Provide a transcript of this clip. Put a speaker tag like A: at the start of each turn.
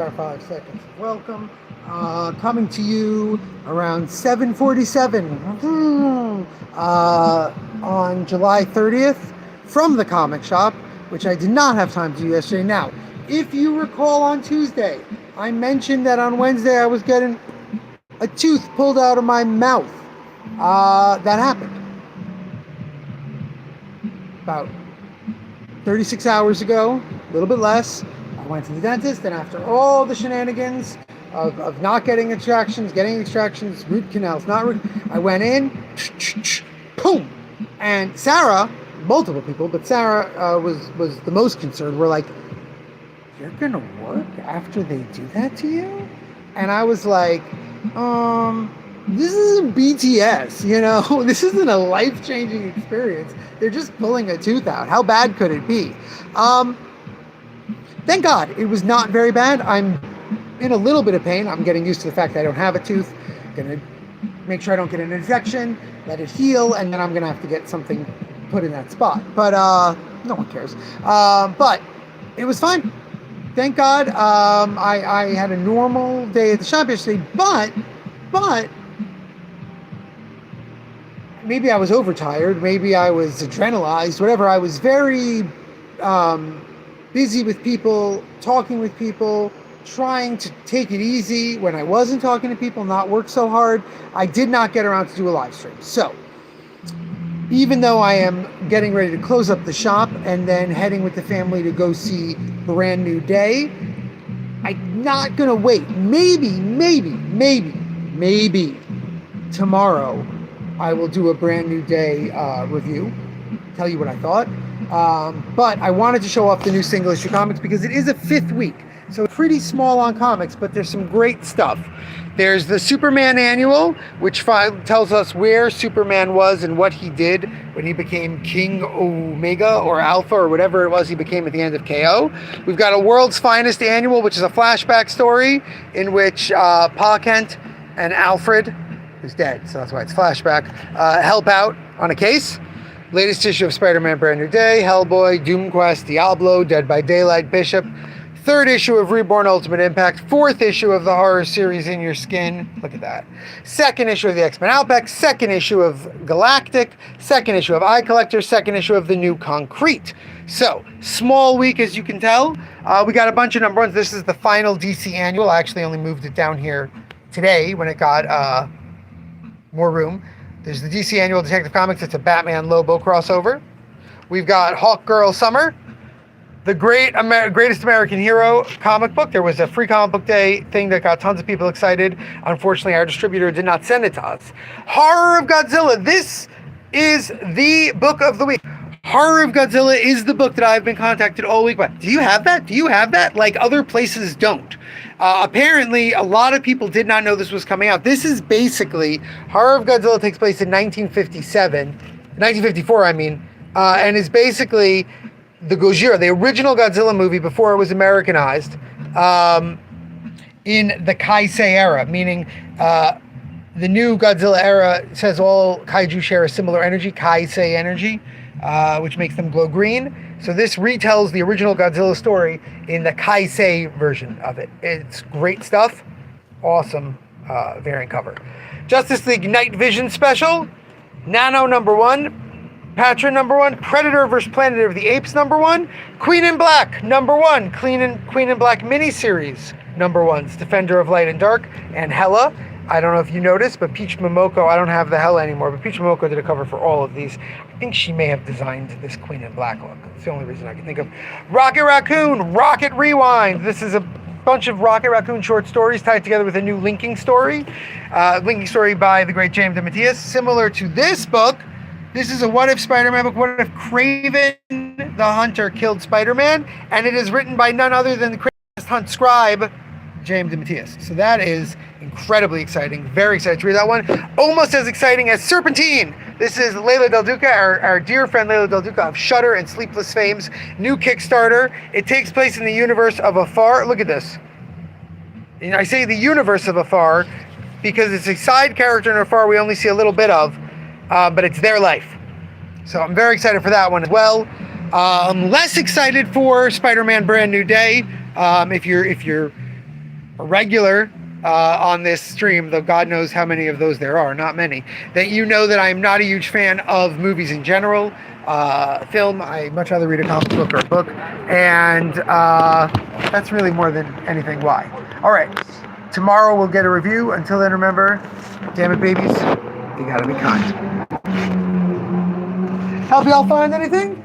A: Our 5 seconds of welcome. Coming to you around 7:47 on July 30th from the comic shop, which I did not have time to do yesterday. Now, if you recall on Tuesday, I mentioned that on Wednesday I was getting a tooth pulled out of my mouth. That happened about 36 hours ago, a little bit less. I went to the dentist, and after all the shenanigans of not getting extractions, root canals, I went in, boom, and Sarah, multiple people, but Sarah was the most concerned. We're like, "You're gonna work after they do that to you?" And I was like, this isn't BTS, this isn't a life-changing experience. They're just pulling a tooth out. How bad could it be? Thank God it was not very bad. I'm in a little bit of pain. I'm getting used to the fact that I don't have a tooth. I'm gonna make sure I don't get an infection, let it heal, and then I'm gonna have to get something put in that spot. But no one cares. But it was fine. Thank God. I had a normal day at the shop yesterday, but maybe I was overtired, maybe I was adrenalized, whatever. I was very busy with people, talking with people, trying to take it easy when I wasn't talking to people, not work so hard. I did not get around to do a live stream. So even though I am getting ready to close up the shop and then heading with the family to go see Brand New Day, I'm not gonna wait. Maybe tomorrow I will do a Brand New Day review, tell you what I thought. But I wanted to show off the new single issue comics because it is a 5th week. So pretty small on comics, but there's some great stuff. There's the Superman Annual, which tells us where Superman was and what he did when he became King Omega or Alpha or whatever it was he became at the end of KO. We've got a World's Finest Annual, which is a flashback story in which Pa Kent and Alfred, who's dead, so that's why it's flashback, help out on a case. Latest issue of Spider-Man Brand New Day, Hellboy, Doom Quest, Diablo, Dead by Daylight, Bishop. 3rd issue of Reborn Ultimate Impact. 4th issue of the horror series In Your Skin. Look at that. 2nd issue of the X-Men Outback. 2nd issue of Galactic. 2nd issue of Eye Collector. 2nd issue of The New Concrete. So, small week as you can tell. We got a bunch of number ones. This is the final DC Annual. I actually only moved it down here today when it got more room. There's the DC Annual Detective Comics. It's a Batman Lobo crossover. We've got Hawkgirl Summer, the greatest American hero comic book. There was a free comic book day thing that got tons of people excited. Unfortunately, our distributor did not send it to us. Horror of Godzilla. This is the book of the week. Horror of Godzilla is the book that I've been contacted all week about. Do you have that? Do you have that? Like other places don't. Apparently, a lot of people did not know this was coming out. This is basically, Horror of Godzilla takes place in 1954, and is basically the Gojira, the original Godzilla movie before it was Americanized, in the Kaisei era, meaning the new Godzilla era says all kaiju share a similar energy, Kaisei energy, which makes them glow green. So this retells the original Godzilla story in the Kaisei version of it. It's great stuff. Awesome variant cover. Justice League Night Vision Special. Nano #1. Patra #1. Predator vs. Planet of the Apes #1. Queen in Black #1. Queen in Black miniseries #1s. Defender of Light and Dark. And Hela. I don't know if you noticed, but Peach Momoko, I don't have the Hela anymore, but Peach Momoko did a cover for all of these. I think she may have designed this Queen in Black look. It's the only reason I can think of. Rocket Raccoon, Rocket Rewind. This is a bunch of Rocket Raccoon short stories tied together with a new linking story. Linking story by the great James DeMatteis. Similar to this book, this is a What If Spider-Man book. What if Kraven the Hunter killed Spider-Man? And it is written by none other than the Kraven Hunt scribe, James DeMatteis. So that is incredibly exciting. Very excited to read that one. Almost as exciting as Serpentine. This is Leila Del Duca, our dear friend Leila Del Duca of Shudder and Sleepless Fame's new Kickstarter. It takes place in the universe of Afar. Look at this. And I say the universe of Afar because it's a side character in Afar we only see a little bit of, but it's their life. So I'm very excited for that one as well. I'm less excited for Spider-Man Brand New Day. If you're a regular on this stream, though God knows how many of those there are, not many, that you know that I'm not a huge fan of movies in general. Film, I much rather read a comic book or a book, and that's really more than anything why. All right, tomorrow we'll get a review. Until then, remember, damn it, babies, you gotta be kind. Help y'all find anything?